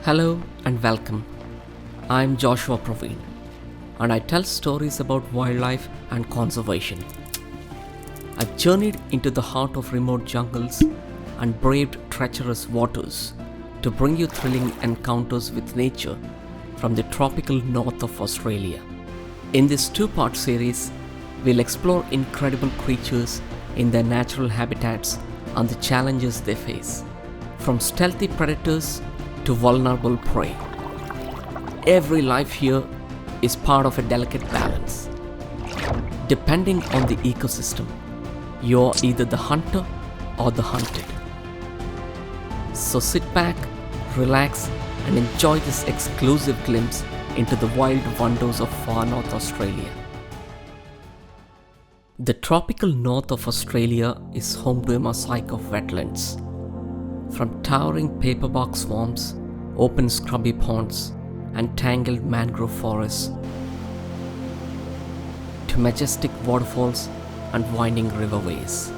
Hello and welcome. I'm Joshua Praveen and I tell stories about wildlife and conservation. I've journeyed into the heart of remote jungles and braved treacherous waters to bring you thrilling encounters with nature from the tropical north of Australia. In this two-part series, we'll explore incredible creatures in their natural habitats and the challenges they face, from stealthy predators to vulnerable prey. Every life here is part of a delicate balance. Depending on the ecosystem, you're either the hunter or the hunted. So sit back, relax, and enjoy this exclusive glimpse into the wild wonders of far North Australia. The tropical north of Australia is home to a mosaic of wetlands. From towering paperbark swamps, open scrubby ponds, and tangled mangrove forests, to majestic waterfalls and winding riverways.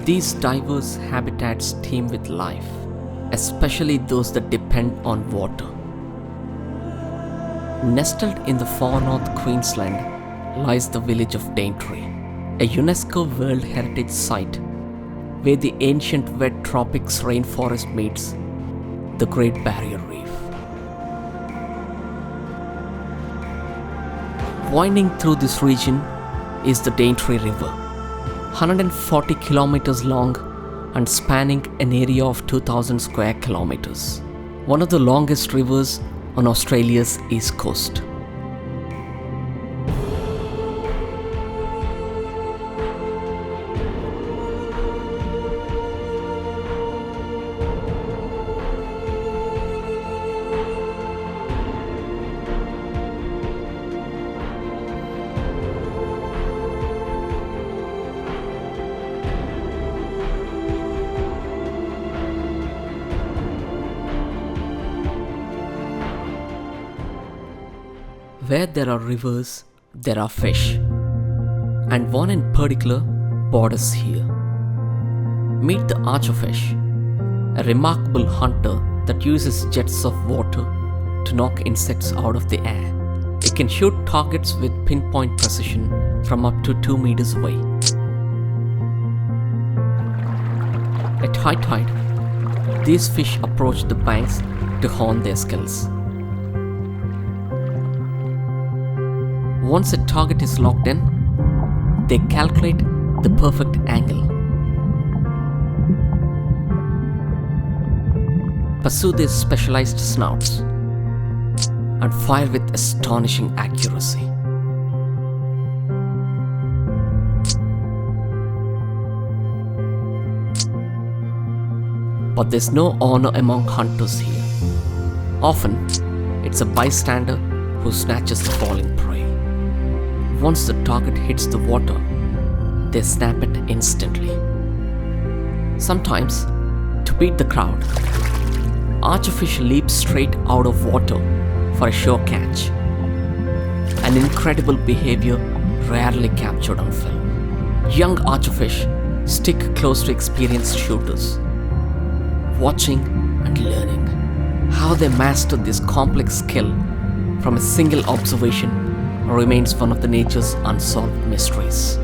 These diverse habitats teem with life, especially those that depend on water. Nestled in the far north Queensland lies the village of Daintree, a UNESCO World Heritage Site where the ancient wet tropics rainforest meets the Great Barrier Reef. Winding through this region is the Daintree River, 140 kilometers long and spanning an area of 2,000 square kilometers, one of the longest rivers on Australia's east coast. Where there are rivers, there are fish, and one in particular borders here. Meet the Archerfish, a remarkable hunter that uses jets of water to knock insects out of the air. It can shoot targets with pinpoint precision from up to 2 meters away. At high tide, these fish approach the banks to hone their skills. Once a target is locked in, they calculate the perfect angle, pursue their specialized snouts, and fire with astonishing accuracy. But there's no honor among hunters here. Often, it's a bystander who snatches the falling prey. Once the target hits the water, they snap it instantly. Sometimes, to beat the crowd, Archerfish leap straight out of water for a sure catch. An incredible behavior rarely captured on film. Young Archerfish stick close to experienced shooters, watching and learning how they master this complex skill from a single observation remains one of the nature's unsolved mysteries.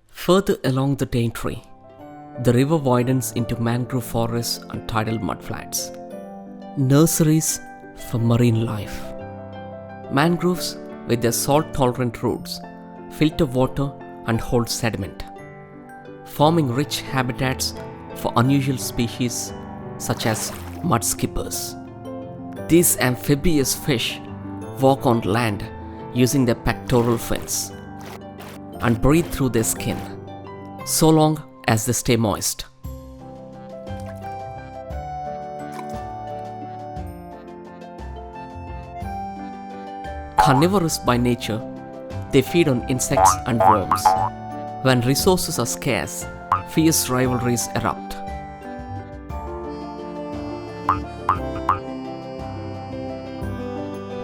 Further along the Daintree, the river widens into mangrove forests and tidal mudflats, nurseries for marine life. Mangroves, with their salt-tolerant roots, filter water and hold sediment, forming rich habitats for unusual species such as mud skippers. These amphibious fish walk on land using their pectoral fins and breathe through their skin, so long as they stay moist. Carnivorous by nature, they feed on insects and worms. When resources are scarce, fierce rivalries erupt.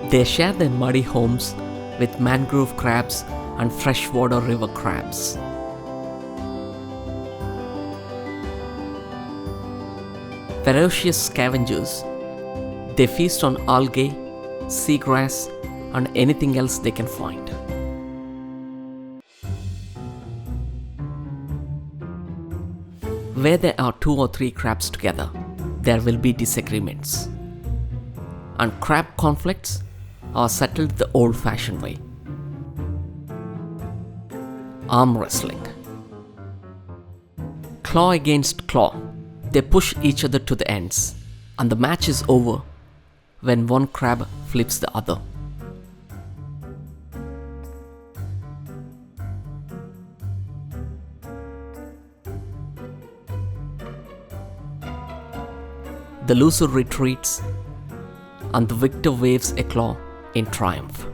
They share their muddy homes with mangrove crabs and freshwater river crabs. Ferocious scavengers, they feast on algae, seagrass, and anything else they can find. Where there are 2 or 3 crabs together, there will be disagreements. And crab conflicts are settled the old-fashioned way. Arm wrestling. Claw against claw. They push each other to the ends, and the match is over when one crab flips the other. The loser retreats, and the victor waves a claw in triumph.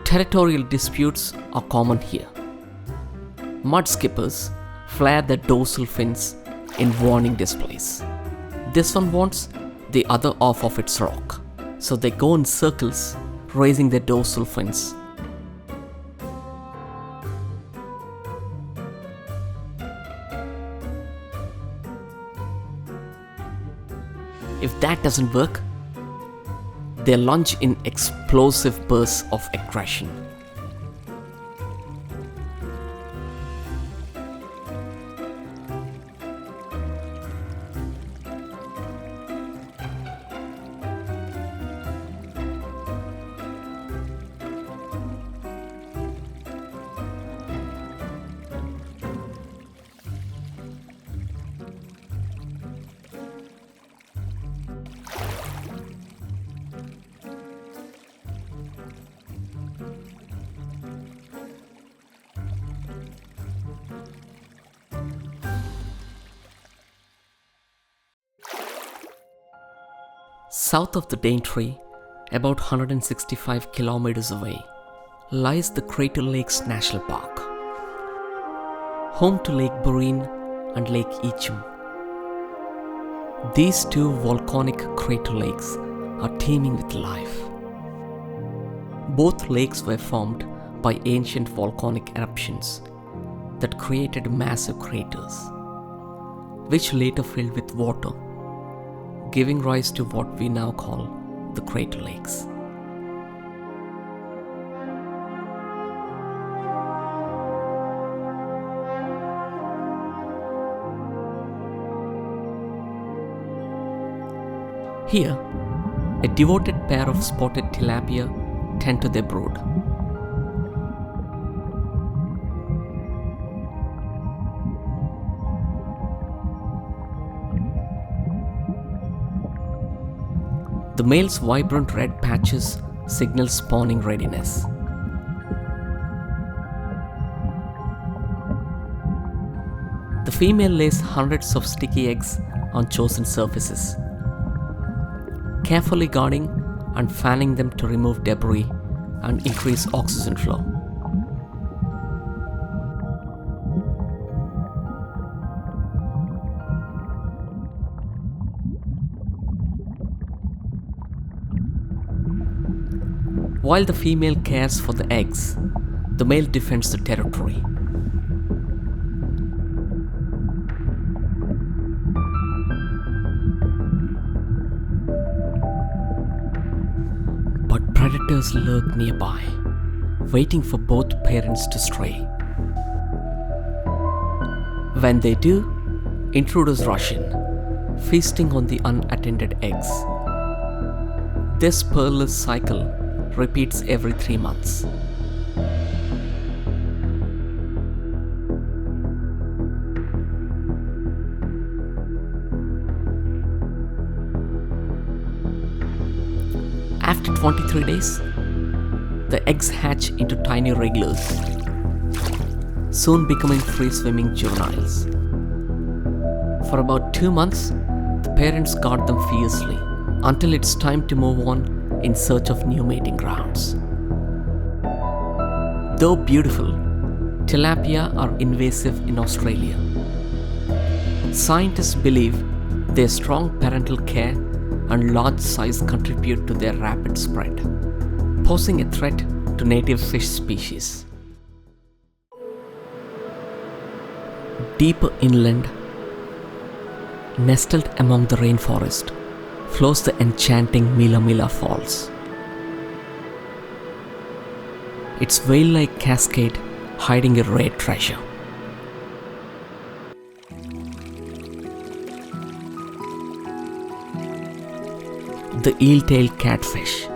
Territorial disputes are common here. Mud skippers flare their dorsal fins in warning displays. This one wants the other off of its rock, so they go in circles, raising their dorsal fins. If that doesn't work, they lunge in explosive bursts of aggression. South of the Daintree, about 165 kilometers away, lies the Crater Lakes National Park, home to Lake Burine and Lake Eacham. These 2 volcanic crater lakes are teeming with life. Both lakes were formed by ancient volcanic eruptions that created massive craters, which later filled with water, giving rise to what we now call the Crater Lakes. Here, a devoted pair of spotted tilapia tend to their brood. The male's vibrant red patches signal spawning readiness. The female lays hundreds of sticky eggs on chosen surfaces, carefully guarding and fanning them to remove debris and increase oxygen flow. While the female cares for the eggs, the male defends the territory. But predators lurk nearby, waiting for both parents to stray. When they do, intruders rush in, feasting on the unattended eggs. This perilous cycle repeats every 3 months. After 23 days, the eggs hatch into tiny wrigglers, soon becoming free-swimming juveniles. For about 2 months, the parents guard them fiercely until it's time to move on in search of new mating grounds. Though beautiful, tilapia are invasive in Australia. Scientists believe Their strong parental care and large size contribute to their rapid spread, posing a threat to native fish species. Deeper inland, nestled among the rainforest, flows the enchanting Mila Mila Falls. Its veil-like cascade hiding a rare treasure. The eel-tailed catfish.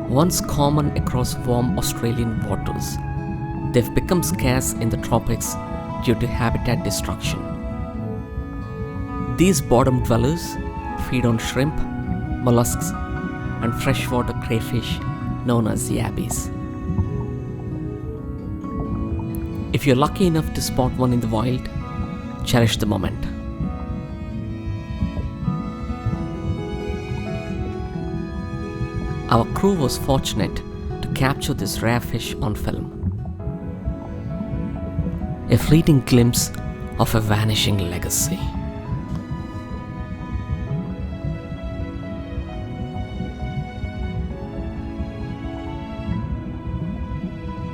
Once common across warm Australian waters, they've become scarce in the tropics due to habitat destruction. These bottom dwellers feed on shrimp, mollusks, and freshwater crayfish known as yabbies. If you're lucky enough to spot one in the wild, cherish the moment. Our crew was fortunate to capture this rare fish on film. A fleeting glimpse of a vanishing legacy.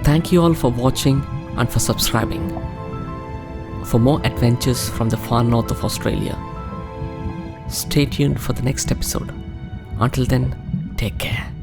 Thank you all for watching and for subscribing. For more adventures from the far north of Australia, stay tuned for the next episode. Until then, take care.